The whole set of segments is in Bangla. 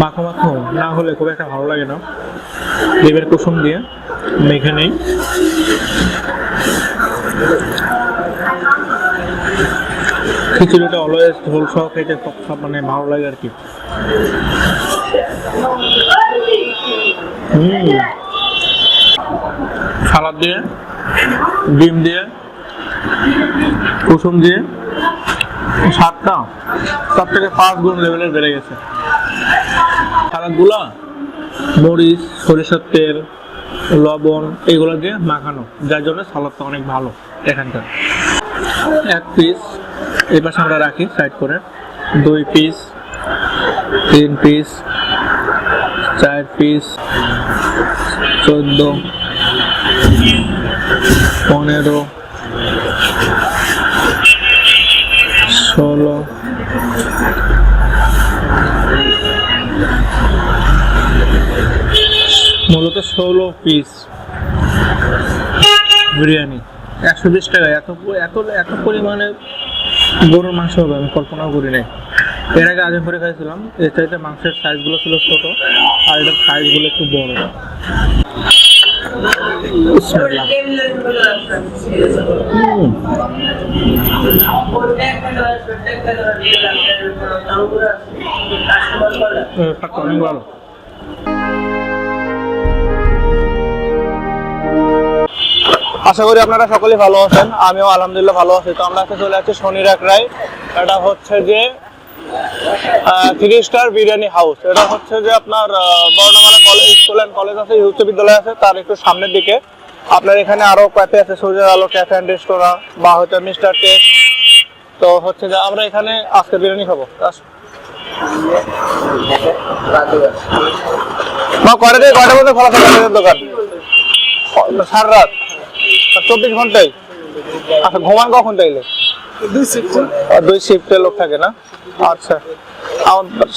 মাখো মাখো না হলে খুব একটা ভালো লাগে না। ডিমের কুসুম দিয়ে মেখে নেই। খিচুড়িটা অলওয়েজ ঝোল সহ খেতে সব মানে ভালো লাগে আর কি। সালাদ দিয়ে, ডিম দিয়ে, কুসুম দিয়ে স্বাদটা সব থেকে 5 গুণ লেভেলের বেড়ে গেছে। সালাদগুলা মরিচ, সরিষার তেল, লবণ এগুলো দিয়ে মাখানো, যার জন্য সালাদটা অনেক ভালো এখানকার। 1 পিস এই পাশে আমরা রাখি সাইড করে, 2 পিস, 3 পিস, 4 পিস, 14, 15, 16, মূলত 16 পিস বিরিয়ানি 120 টাকা। এত এত এত পরিমাণে গরুর মাংস হবে আমি কল্পনাও করি নাই। এর আগে আজমপুরে খাইছিলাম, এর চাইতে মাংসের সাইজগুলো ছিল ছোট আর এটার সাইজগুলো একটু বড়। অনেক ভালো। আশা করি আপনারা সকলেই ভালো আছেন, আমিও আলহামদুলিল্লাহ ভালো আছি। তো আমরা আজকে চলে যাচ্ছি শনির একরায়। এটা হচ্ছে যে 3 স্টার বিরিয়ানি হাউস। এটা হচ্ছে যে আপনার বর্ণমালা কলেজ, স্কুল অ্যান্ড কলেজ আছে, উচ্চ বিদ্যালয় আছে, তার একটু সামনের দিকে। আপনার এখানে আরো ক্যাফে আছে, সূর্যের আলো ক্যাফে অ্যান্ড রেস্তোরাঁ বা হয়তো মিস্টার টেস্ট। তো হচ্ছে যে আমরা এখানে আজকে বিরিয়ানি খাবো। কয়টা থেকে কয়টার মধ্যে খোলা থাকে দোকান? সারা রাত, 24 ঘন্টায়? আচ্ছা, ঘুমান কখন তাইলে? 2 শিফটে লোক থাকে না? আচ্ছা,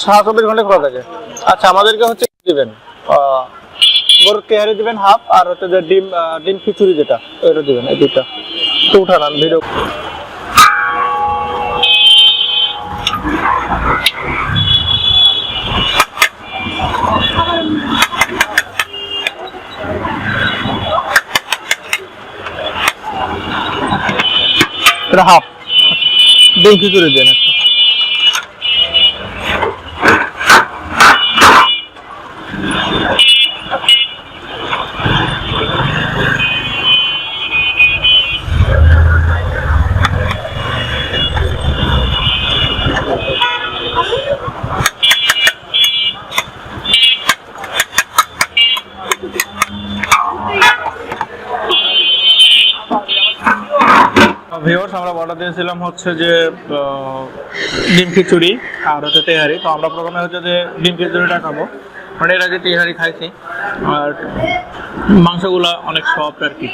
24 ঘন্টায় খোলা থাকে। আচ্ছা, আমাদেরকে হচ্ছে দিবেন গরুর তেহারি দিবেন হাফ, আর হচ্ছে যে ডিম খিচুড়ি যেটা ওইটা দিবেন, এই দুইটা। তো উঠান আমি ভিডিও। এটা হাফ ডিম খিচুড়ি দেন একটা। ভিউয়ার্স, আমরা অর্ডার দিয়েছিলাম হচ্ছে যে ডিম খিচুড়ি আর হচ্ছে তেহারি। তো আমরা প্রথমে হচ্ছে যে ডিম খিচুড়িটা খাবো, মানে এর আগে তেহারি খাইছি। আর মাংসগুলা অনেক সফট আর কি।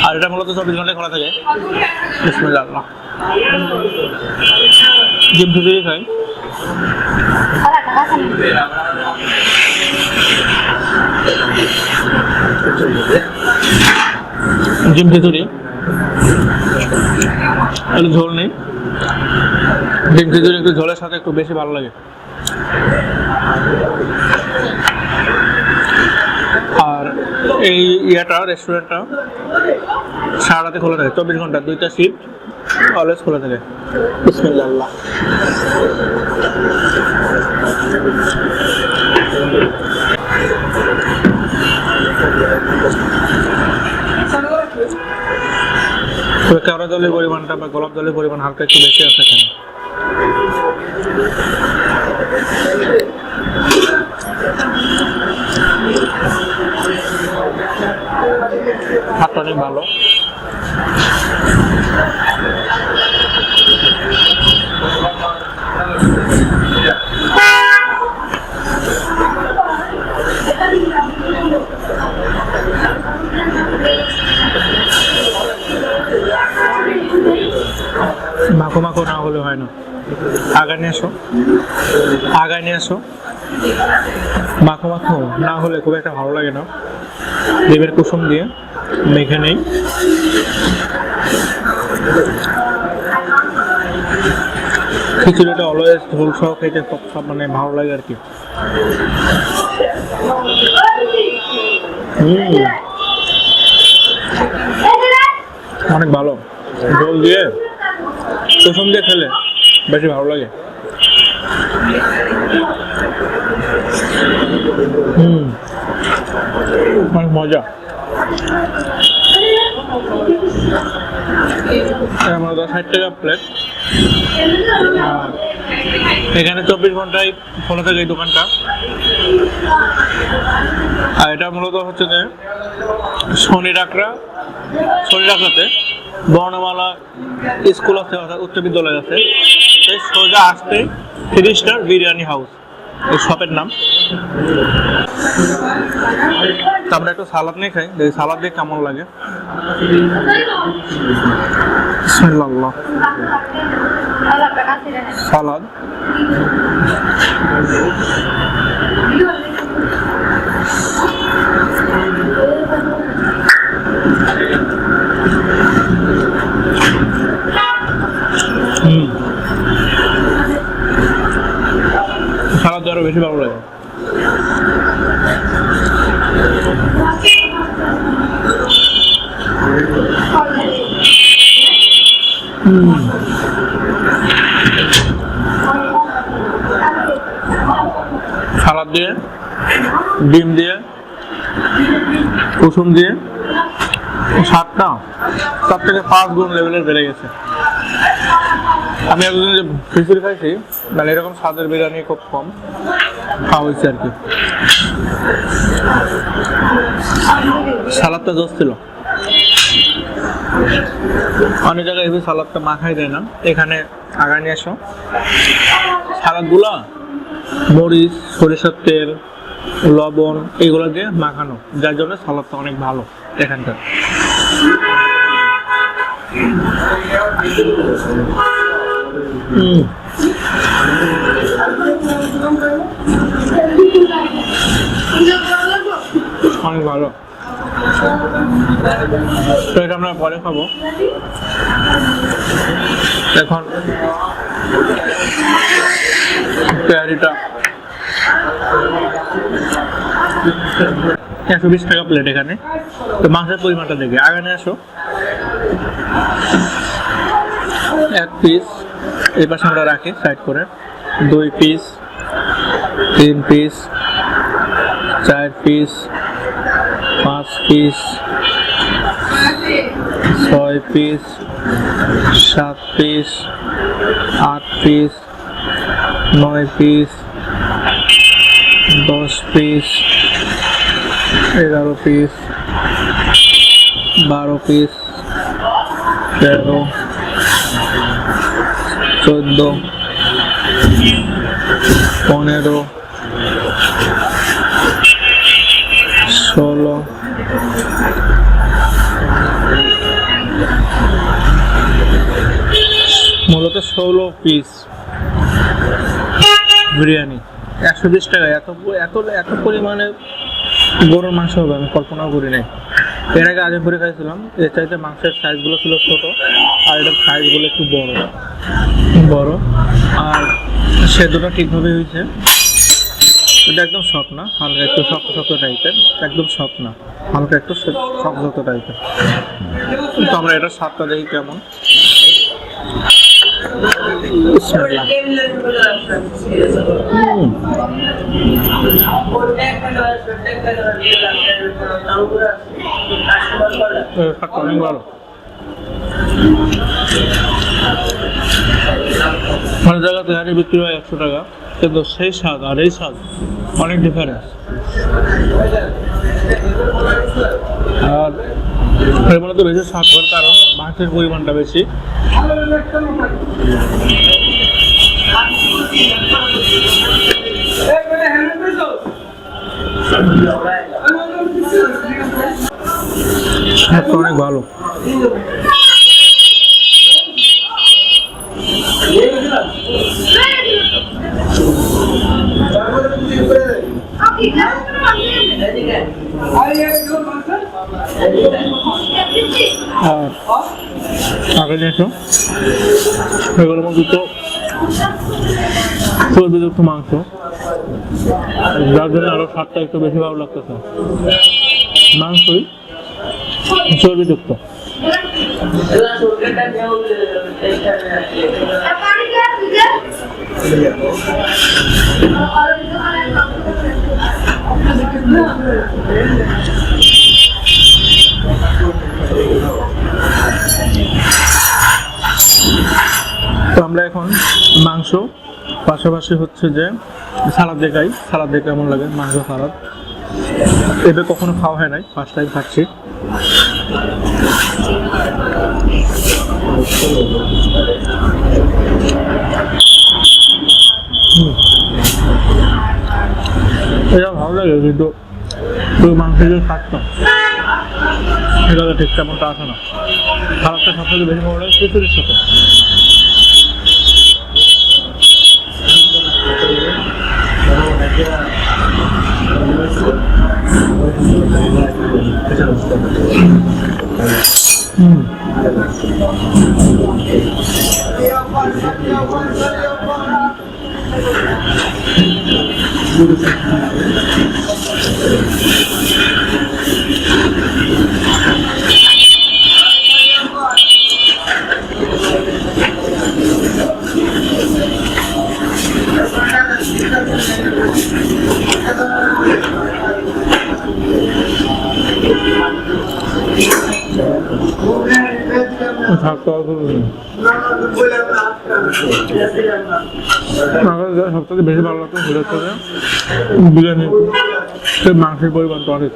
আর এটা মূলত 24 ঘন্টায় খোলা থাকে। বিসমিল্লাহ। ডিম খিচুড়ি খাই। ডিম খিচুড়ি একটু ঝোল নেই, ডিম খিচুড়ি একটু ঝোলের সাথে একটু বেশি ভালো লাগে। আর এই রেস্টুরেন্টটা সারা রাতে খোলা থাকে, 24 ঘন্টা, 2টা শিফট অলওয়েজ খোলা থাকে। বিসমিল্লাহ। কেওড়া জলের পরিমাণটা বা গোলাপ জলের পরিমাণ হালকা একটু বেশি আছে এখানে। ভাতটা অনেক ভালো। মাখো মাখো না হলে হয় না। আগায় নিয়ে আসো, আগায় নিয়ে আসো। মাখো মাখো না হলে খুব একটা ভালো লাগে না। ডিমের কুসুম দিয়ে মেখে নেই। খিচুড়িটা অলওয়েজ ঝোল সহ খেতে সব মানে ভালো লাগে আর কি। অনেক ভালো, ঝোল দিয়ে কুসুম দিয়ে খেলে বেশি ভালো লাগে। অনেক মজা। আমরা 60 টাকা প্লেট। এখানে 24 ঘন্টায় খোলা থাকে এই দোকানটা। আর এটা মূলত হচ্ছে যে শনি ডাকরাতে বর্ণমালা স্কুল আছে, অর্থাৎ উচ্চ বিদ্যালয় আছে। এই সোজা আসতে 3 স্টার বিরিয়ানি হাউস এই শপের নাম। তো আমরা একটু সালাদ নিয়ে খাই, সালাদ দিয়ে কেমন লাগে। সালাদ সালাদ আরো বেশি ভালো লাগে। সালাদ দিয়ে, ডিম দিয়ে, কুসুম দিয়ে স্বাদটা 4 থেকে 5 গুণ লেভেলের বেড়ে গেছে। আমি একদিন যে খিচুড়ি খাইছি, মানে এরকম স্বাদের বিরিয়ানি খুব কম খাওয়া হয়েছে আর কি। সালাদটা জোস ছিল। অনেক জায়গায় এভাবে সালাদটা মাখাই দেয় না, এখানে আগা নিয়ে আসো সালাদগুলা মরিচ, সরিষার তেল, লবণ এগুলো দিয়ে মাখানো, যার জন্য সালাদটা অনেক ভালো এখানকার। অনেক ভালো। তো এটা আমরা পরে খাবো। এখন তেহারিটা 120 টাকা প্লেট এখানে। তো মাংসের পরিমাণটা দেখে আগে নিয়ে আসো। 1 পিস এই পাশে আমরা রাখি সাইড করে, 2 piece, 3 piece, 4 piece, 5 piece, 6 piece, 7 piece, 8 piece, 9 piece, 10 piece, 11 piece, 12 piece, 13, 14, 15, 16, 16 piece biryani 120 টাকা। এত পরিমাণে গরুর মাংস হবে আমি কল্পনাও করি নাই। এর আগে আজিমপুরে খাইছিলাম, এর চাইতে মাংসের সাইজগুলো ছিল ছোট, আর এটার সাইজগুলো একটু বড়, আর সেদ্ধটা ঠিকভাবে হয়েছে। এটা একদম সফট না, হালকা একটু শক্ত টাইপের, একদম সফট না, হালকা একটু শক্ত টাইপের। তো আমরা এটার স্বাদটা দেখি কেমন। অনেক ভালো। অনেক জায়গাতে তেহারি বিক্রি হয় 100 টাকা, কিন্তু সেই স্বাদ আর এই স্বাদ অনেক ডিফারেন্স। আর এর মধ্যে বেশি স্বাদ হওয়ার কারণ মাংসের পরিমাণটা বেশি। স্বাদটা অনেক ভালো। আগে নিয়েছো এগুলোর মধ্যে তো চর্বিযুক্ত মাংস, যার জন্য আরো স্বাদটা একটু বেশি ভালো লাগতেছে। মাংসই চর্বিযুক্ত। তো আমরা এখন মাংস পাশাপাশি হচ্ছে যে সালাদ দেখাই, সালাদ দেখে কেমন লাগে। মাংস সালাদ এবার কখনো খাওয়া হয় নাই, ফার্স্ট টাইম খাচ্ছি। এটা ভালো লাগে, কিন্তু মাংসের যে স্বাদটা এটা ঠিক তেমনটা আসে না। খারাপটা সবথেকে বেশি ভালো লাগে খিচুড়ির সাথে। সবথেকে বেশি ভালো লাগতো সেটা হচ্ছে বিরিয়ানি, মাংসের পরিমাণটা অনেক।